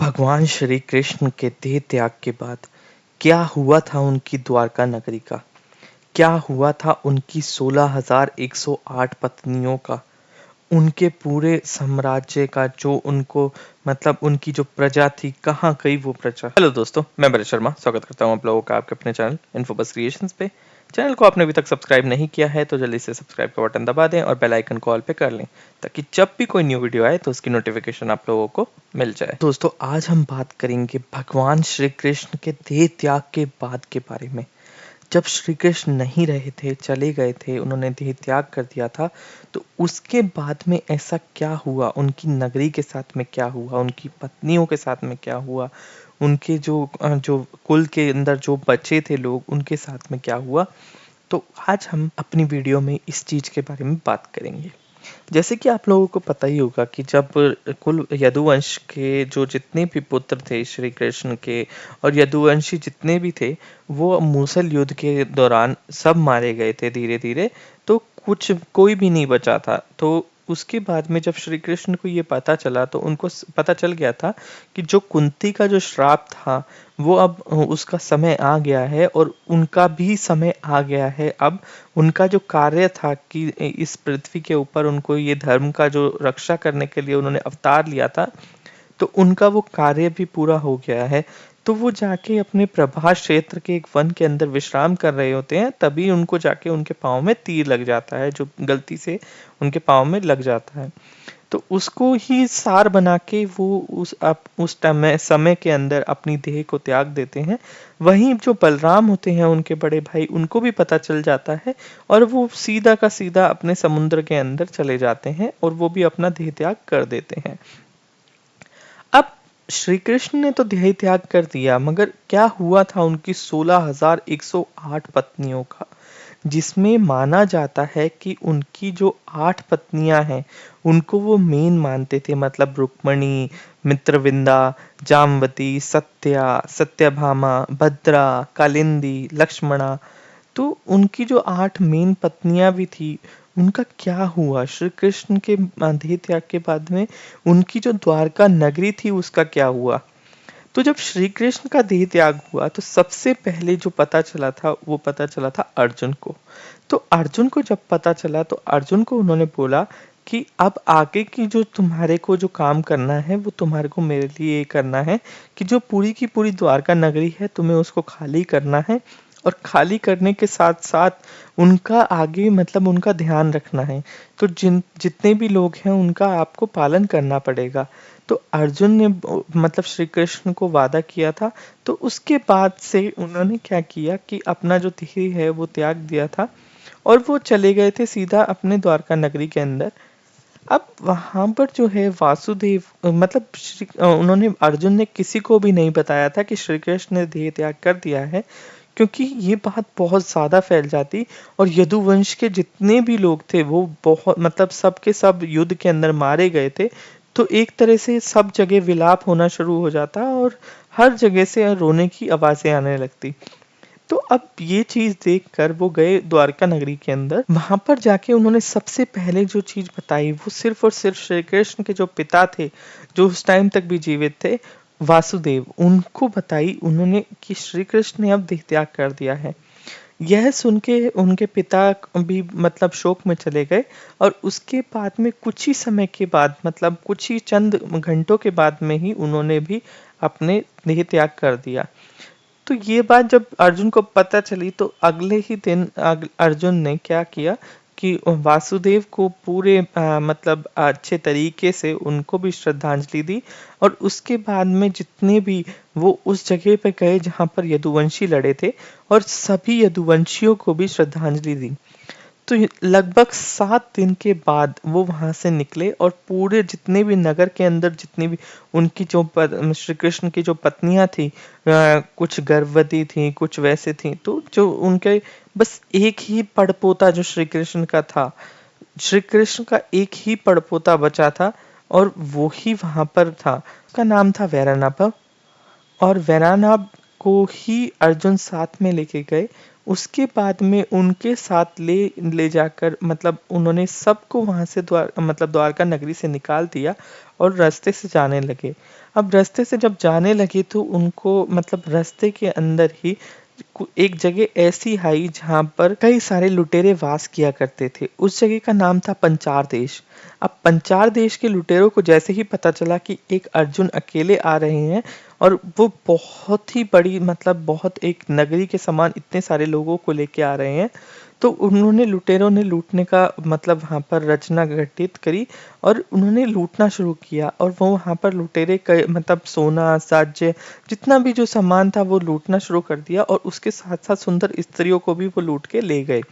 भगवान श्री कृष्ण के देह त्याग के बाद क्या हुआ था उनकी द्वारका नगरी का? क्या हुआ था उनकी 16,108 पत्नियों का? उनके पूरे साम्राज्य का जो उनको मतलब उनकी जो प्रजा थी, कहाँ गई वो प्रजा? हेलो दोस्तों, मैं भरत शर्मा स्वागत करता हूँ आप लोगों का आपके अपने चैनल इन्फोबस क्रिएशंस पे। चैनल को आपने अभी तक सब्सक्राइब नहीं किया है तो जल्दी से सब्सक्राइब का बटन दबा दें और बेल आइकन को ऑल पे कर लें ताकि जब भी कोई न्यू वीडियो आए तो उसकी नोटिफिकेशन आप लोगों को मिल जाए। दोस्तों, आज हम बात करेंगे भगवान श्री कृष्ण के देह त्याग के बाद के बारे में। जब श्री कृष्ण नहीं रहे थे, चले गए थे, उन्होंने देह त्याग कर दिया था, तो उसके बाद में ऐसा क्या हुआ? उनकी नगरी के साथ में क्या हुआ? उनकी पत्नियों के साथ में क्या हुआ? उनके जो कुल के अंदर जो बचे थे लोग, उनके साथ में क्या हुआ? तो आज हम अपनी वीडियो में इस चीज़ के बारे में बात करेंगे। जैसे कि आप लोगों को पता ही होगा कि जब कुल यदुवंश के जो जितने भी पुत्र थे श्री कृष्ण के और यदुवंशी जितने भी थे, वो मूसल युद्ध के दौरान सब मारे गए थे धीरे-धीरे, तो कुछ कोई भी नहीं बचा था। तो उसके बाद में जब श्री कृष्ण को ये पता चला तो उनको पता चल गया था कि जो कुंती का जो श्राप था, वो अब उसका समय आ गया है और उनका भी समय आ गया है। अब उनका जो कार्य था कि इस पृथ्वी के ऊपर उनको ये धर्म का जो रक्षा करने के लिए उन्होंने अवतार लिया था, तो उनका वो कार्य भी पूरा हो गया है। तो वो जाके अपने प्रभास क्षेत्र के एक वन के अंदर विश्राम कर रहे होते हैं, तभी उनको जाके उनके पाँव में तीर लग जाता है, जो गलती से उनके पाँव में लग जाता है। तो उसको ही सार बना के वो उस समय के अंदर अपनी देह को त्याग देते हैं। वहीं जो बलराम होते हैं उनके बड़े भाई, उनको भी पता चल जाता है और वो सीधा का सीधा अपने समुद्र के अंदर चले जाते हैं और वो भी अपना देह त्याग कर देते हैं। अब श्री कृष्ण ने तो देह त्याग कर दिया, मगर क्या हुआ था उनकी 16,108 पत्नियों का? जिसमें माना जाता है कि उनकी जो 8 पत्नियां हैं, उनको वो मेन मानते थे, मतलब रुक्मणी, मित्रविंदा, जामवती, सत्या, सत्यभामा, भद्रा, कालिंदी, लक्ष्मणा। तो उनकी जो 8 मेन पत्नियां भी थी, उनका क्या हुआ? श्री कृष्ण के देह त्याग के बाद में उनकी जो द्वारका नगरी थी उसका क्या हुआ? तो जब श्री कृष्ण का देह त्याग हुआ तो सबसे पहले जो पता चला था वो पता चला था अर्जुन को। तो अर्जुन को जब पता चला तो अर्जुन को उन्होंने बोला कि अब आगे की जो तुम्हारे को जो काम करना है वो तुम्हारे को मेरे लिए ये करना है कि जो पूरी की पूरी द्वारका नगरी है तुम्हें उसको खाली करना है और खाली करने के साथ साथ उनका आगे मतलब उनका ध्यान रखना है। तो जितने भी लोग हैं उनका आपको पालन करना पड़ेगा। तो अर्जुन ने मतलब श्री कृष्ण को वादा किया था। तो उसके बाद से उन्होंने क्या किया कि अपना जो देह है वो त्याग दिया था और वो चले गए थे सीधा अपने द्वारका नगरी के अंदर। अब वहां पर जो है वासुदेव मतलब उन्होंने अर्जुन ने किसी को भी नहीं बताया था कि श्री कृष्ण ने देह त्याग कर दिया है, क्योंकि ये बात बहुत ज्यादा फैल जाती और यदुवंश के जितने भी लोग थे वो बहुत मतलब सब के सब युद्ध के अंदर मारे गए थे। तो एक तरह से सब जगह विलाप होना शुरू हो जाता और हर जगह से रोने की आवाजें आने लगती। तो अब ये चीज़ देखकर वो गए द्वारका नगरी के अंदर। वहाँ पर जाके उन्होंने सबसे पहले जो चीज़ बताई वो सिर्फ़ और सिर्फ़ श्री कृष्ण के जो पिता थे, जो उस टाइम तक भी जीवित थे, वासुदेव, उनको बताई उन्होंने कि श्री कृष्ण ने अब देह त्याग कर दिया है। यह सुन के उनके पिता भी मतलब शोक में चले गए और उसके बाद में कुछ ही समय के बाद मतलब कुछ ही चंद घंटों के बाद में ही उन्होंने भी अपने देह त्याग कर दिया। तो ये बात जब अर्जुन को पता चली तो अगले ही दिन अर्जुन ने क्या किया कि वासुदेव को पूरे मतलब अच्छे तरीके से उनको भी श्रद्धांजलि दी और उसके बाद में जितने भी वो उस जगह पे गए जहाँ पर यदुवंशी लड़े थे और सभी यदुवंशियों को भी श्रद्धांजलि दी। तो लगभग 7 दिन के बाद वो वहां से निकले और पूरे जितने भी नगर के अंदर जितनी भी उनकी जो श्री कृष्ण की जो पत्नियां थी, कुछ गर्भवती थी कुछ वैसे थी, तो जो उनके बस एक ही पड़पोता जो श्री कृष्ण का था, श्री कृष्ण का एक ही पड़पोता बचा था और वो ही वहां पर था। उसका नाम था वैरनाभ और वैरनाभ को ही अर्जुन साथ में लेके गए। उसके बाद में उनके साथ ले ले जाकर मतलब उन्होंने सबको वहाँ से द्वारका नगरी से निकाल दिया और रास्ते से जाने लगे। अब रास्ते से जब जाने लगे तो उनको मतलब रास्ते के अंदर ही एक जगह ऐसी आई जहाँ पर कई सारे लुटेरे वास किया करते थे। उस जगह का नाम था पंचार देश। अब पंचार देश के लुटेरों को जैसे ही पता चला कि एक अर्जुन अकेले आ रहे हैं और वो बहुत ही बड़ी मतलब बहुत एक नगरी के समान इतने सारे लोगों को लेके आ रहे हैं, तो उन्होंने लुटेरों ने लूटने का मतलब वहाँ पर रचना गठित करी और उन्होंने लूटना शुरू किया और वो वहाँ पर लुटेरे मतलब सोना साज्य जितना भी जो सामान था वो लूटना शुरू कर दिया और उसके साथ साथ सुंदर स्त्रियों को भी वो लूट के ले गए।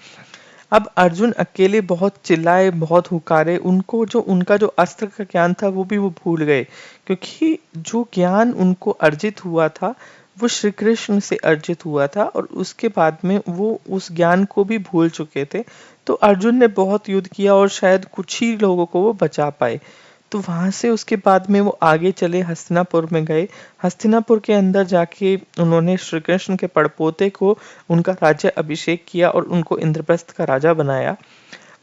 अब अर्जुन अकेले बहुत चिल्लाए, बहुत हुकारे, उनका जो अस्त्र का ज्ञान था वो भी वो भूल गए, क्योंकि जो ज्ञान उनको अर्जित हुआ था, वो श्री कृष्ण से अर्जित हुआ था और उसके बाद में वो उस ज्ञान को भी भूल चुके थे। तो अर्जुन ने बहुत युद्ध किया और शायद कुछ ही लोगों को वो बचा पाए। तो वहाँ से उसके बाद में वो आगे चले हस्तिनापुर में गए। हस्तिनापुर के अंदर जाके उन्होंने श्री कृष्ण के पड़पोते को उनका राज्य अभिषेक किया और उनको इंद्रप्रस्थ का राजा बनाया।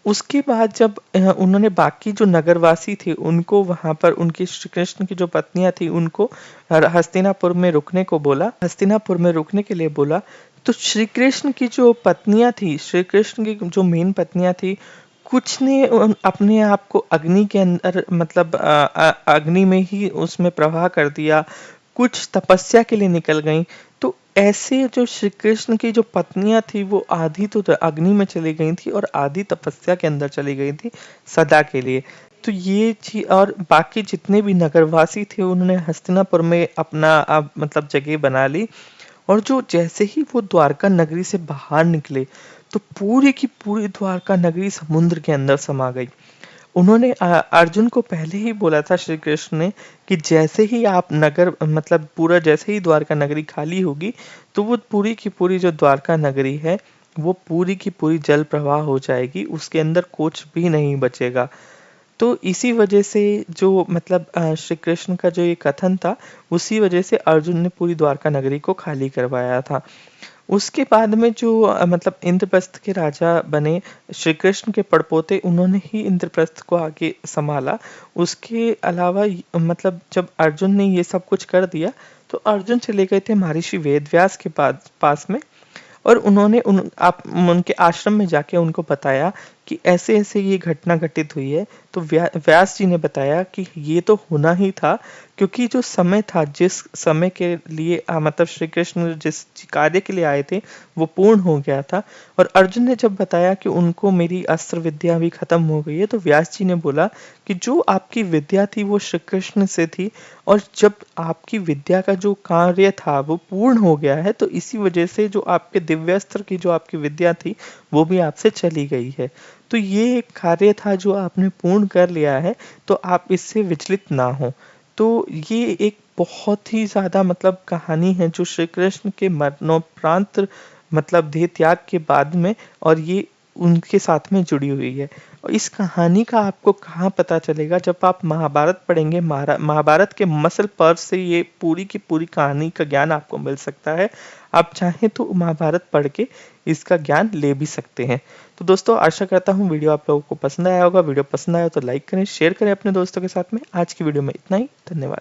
उसके बाद जब उन्होंने बाकी जो नगरवासी थे उनको वहाँ पर उनकी श्री कृष्ण की जो पत्नियां थी उनको हस्तिनापुर में रुकने को बोला, हस्तिनापुर में रुकने के लिए बोला। तो श्री कृष्ण की जो पत्नियां थी, श्री कृष्ण की जो मेन पत्नियां थी, कुछ ने अपने आप को अग्नि के अंदर मतलब अग्नि में ही उसमें प्रवाह कर दिया, कुछ तपस्या के लिए निकल गईं। तो ऐसे जो श्री कृष्ण की जो पत्नियां थी वो आधी तो अग्नि में चली गई थी और आधी तपस्या के अंदर चली गई थी सदा के लिए। तो ये चीज और बाकी जितने भी नगरवासी थे उन्होंने हस्तिनापुर में अपना मतलब जगह बना ली और जो जैसे ही वो द्वारका नगरी से बाहर निकले तो पूरी की पूरी द्वारका नगरी समुद्र के अंदर समा गई। उन्होंने अर्जुन को पहले ही बोला था श्री कृष्ण ने कि जैसे ही आप नगर मतलब पूरा जैसे ही द्वारका नगरी खाली होगी तो वो पूरी की पूरी जो द्वारका नगरी है वो पूरी की पूरी जल प्रवाह हो जाएगी, उसके अंदर कुछ भी नहीं बचेगा। तो इसी वजह से जो मतलब श्री कृष्ण का जो ये कथन था, उसी वजह से अर्जुन ने पूरी द्वारका नगरी को खाली करवाया था। उसके बाद में जो मतलब इंद्रप्रस्थ के राजा बने श्री कृष्ण के पड़पोते, उन्होंने ही इंद्रप्रस्थ को आगे संभाला। उसके अलावा मतलब जब अर्जुन ने ये सब कुछ कर दिया तो अर्जुन चले गए थे महर्षि वेदव्यास के पास में और उन्होंने उनके आश्रम में जाके उनको बताया कि ऐसे-ऐसे ये घटना घटित हुई है। तो व्यास जी ने बताया कि ये तो होना ही था, क्योंकि जो समय था जिस समय के लिए मतलब श्री कृष्ण जिस कार्य के लिए आए थे वो पूर्ण हो गया था। और अर्जुन ने जब बताया कि उनको मेरी अस्त्र विद्या भी खत्म हो गई है तो व्यास जी ने बोला कि जो आपकी विद्या थी वो श्री कृष्ण से थी और जब आपकी विद्या का जो कार्य था वो पूर्ण हो गया है तो इसी वजह से जो आपके दिव्यास्त्र की जो आपकी विद्या थी वो भी आपसे चली गई है। तो ये एक कार्य था जो आपने पूर्ण कर लिया है, तो आप इससे विचलित ना हो। तो ये एक बहुत ही ज़्यादा मतलब कहानी है जो श्री कृष्ण के मरणोपरांत मतलब देह त्याग के बाद में और ये उनके साथ में जुड़ी हुई है। और इस कहानी का आपको कहाँ पता चलेगा, जब आप महाभारत पढ़ेंगे, महाभारत के मसल पर्व से ये पूरी की पूरी कहानी का ज्ञान आपको मिल सकता है। आप चाहें तो महाभारत पढ़ के इसका ज्ञान ले भी सकते हैं। तो दोस्तों आशा करता हूँ वीडियो आप लोगों को पसंद आया होगा। वीडियो पसंद आया तो लाइक करें, शेयर करें अपने दोस्तों के साथ में। आज की वीडियो में इतना ही। धन्यवाद।